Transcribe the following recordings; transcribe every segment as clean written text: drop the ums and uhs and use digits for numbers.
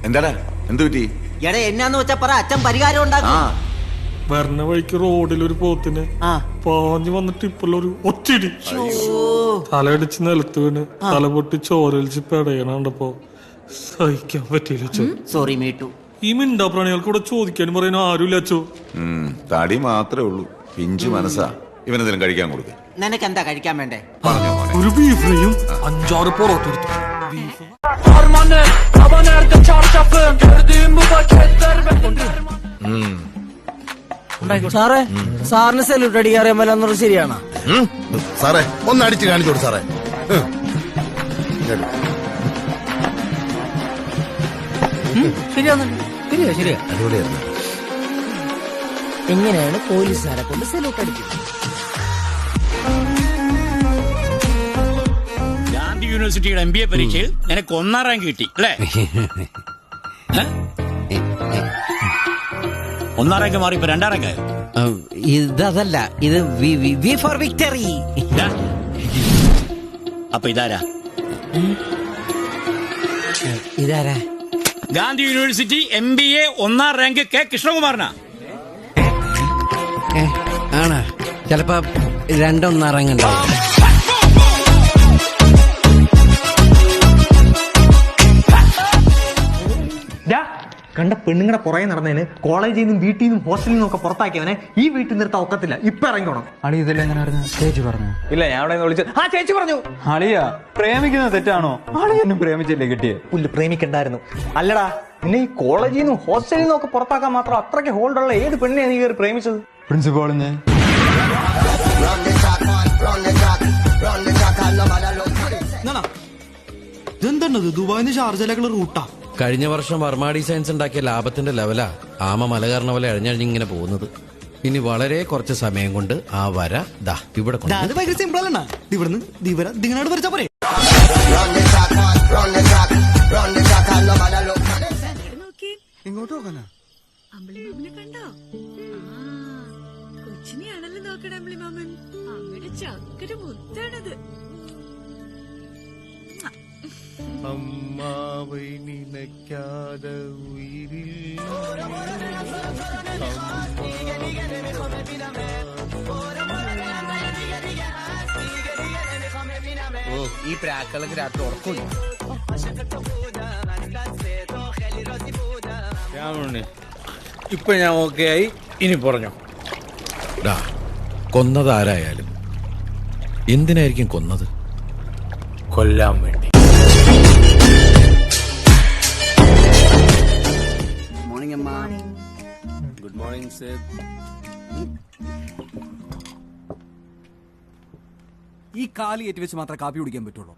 എന്താടാ എന്തു പറ്റി? എടാ എന്നാന്ന് വെച്ചാ പറ, അച്ഛൻ പരിഹാരം ഉണ്ടാക്കും. വരണ വഴിക്ക് റോഡിലൊരു പോത്തിനെ പാഞ്ഞു വന്നിട്ട് ഇപ്പോഴൊരു ഒറ്റയിടി തലയടിച്ച് നിലത്ത് വീണ് തല പൊട്ടി ചോരലിച്ച് പെടയണണ്ടപ്പോ സഹിക്കാൻ പറ്റിയില്ല. Sorry me too. ഈ മിണ്ടാ പ്രാണികൾക്ക് ഇവിടെ ചോദിക്കാനും പറയാൻ ആരുമില്ല അച്ചോ. തടി മാത്രമേ ഉള്ളൂ, പിഞ്ചു മനസ്സാ. ഇവനെന്തെങ്കിലും കഴിക്കാൻ കൊടുക്ക. നിനക്ക് എന്താ കഴിക്കാൻ വേണ്ടേ? ഒരു ബീഫ് ഫ്രൈയും 5-6 പൊറോട്ട എടുത്തു. സാറേ, സാറിന് സെല്യൂട്ട് അടിക്കാറിയാൻ പറ്റുന്നത് ശരിയാണോ? സാറേ ഒന്ന് അടിച്ച് കാണിച്ചോളൂ സാറേ. ശരിയാ. അടിപൊളിയായിരുന്നു. എങ്ങനെയാണ് പോലീസുകാരെ കൊണ്ട് സെല്യൂട്ട് അടിക്കുന്നത്? ഗാന്ധി യൂണിവേഴ്സിറ്റിയുടെ MBA പരീക്ഷയിൽ നിനക്ക് 1ാം റാങ്ക് കിട്ടി അല്ലേ? 1ാം റാങ്ക് മാറി ഇപ്പൊ 2ാം റാങ്ക്. ഇതല്ല, ഇത് വി ഫോർ വിക്ടറി. അപ്പൊ ഇതാരാ? ഇതാരാ? ഗാന്ധി യൂണിവേഴ്സിറ്റി MBA 1ാം റാങ്ക് കെ കൃഷ്ണകുമാറിനാ. ആണോ? ചിലപ്പോ 2 റാങ്ക് ഉണ്ടാവും. കണ്ട പെണ്ണുങ്ങളുടെ പുറകെ നടന്നതിന് കോളേജിൽ നിന്നും വീട്ടിൽ നിന്നും ഹോസ്റ്റലിൽ നിന്നും ഒക്കെ പുറത്താക്കിയവനെ ഈ വീട്ടിൽ നിർത്താൻ ഒക്കത്തില്ല. ഇപ്പൊ ഇറങ്ങിക്കോണം. അളി ഇതെല്ലാം എങ്ങനെ അറിഞ്ഞു? ചേച്ചി പറഞ്ഞു? ഇല്ല, ഞാൻ അവിടെ വിളിച്ചു. ആ ചേച്ചി പറഞ്ഞു. അളിയാ പ്രേമിക്കുന്നത് തെറ്റാണോ? അളി എന്നും പ്രേമിച്ചല്ലേ കിട്ടിയേ? പുല്ല് പ്രേമിക്കണ്ടായിരുന്നു. അല്ലടാ, നിന്നെ ഈ കോളേജിൽ നിന്നും ഹോസ്റ്റലിൽ നിന്നും ഒക്കെ പുറത്താക്കാൻ മാത്രം അത്രയ്ക്ക് ഹോൾഡുള്ള ഏത് പെണ്ണിനെ നീ കയറി പ്രേമിച്ചത്? പ്രിൻസിപ്പാളിന്. ഇതെന്താണത്? ദുബായിന്ന് ഷാർജയിലേക്കുള്ള റൂട്ടാ. കഴിഞ്ഞ വർഷം വർമ്മ ഡിസൈൻസ് ഉണ്ടാക്കിയ ലാഭത്തിന്റെ ലെവലാ ആമ മല കയറണ പോലെ അഴിഞ്ഞഴിഞ്ഞിങ്ങനെ പോകുന്നത്. ഇനി വളരെ കുറച്ച് സമയം കൊണ്ട് ആ വര ദാ ഇവിടെ കൊണ്ട്. അത് ഭയങ്കര സിമ്പിൾ അല്ലണ്ണ. ഇവിടുന്ന് ദിങ്ങനോട് വരച്ചാ പോരെ. ഇങ്ങോട്ട് നോക്കാനാ? അമ്പിളിമാമനെ കണ്ടോ? കൊച്ചിനെയാണല്ലോ നോക്കണ അമ്പിളിമാമൻ. അമ്മയുടെ ചക്കര മുത്താണത്. അമ്മാവൈ നിനക്കാതെ ഉയിരിൽ ഈ പ്രാക്കളൊക്കെ രാത്രി ഉറക്കില്ല. ഇപ്പൊ ഞാൻ ഓക്കെ ആയി. ഇനി പറഞ്ഞോ. കൊന്നത് ആരായാലും എന്തിനായിരിക്കും കൊന്നത്? കൊല്ലാൻ വേണ്ടി. Good morning sir. ഈ കാല് കയറ്റി വെച്ച് മാത്രമേ കാപ്പി കുടിക്കാൻ പറ്റുള്ളൂ.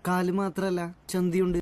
കാല് മാത്രല്ല, ചന്തിയുണ്ട്.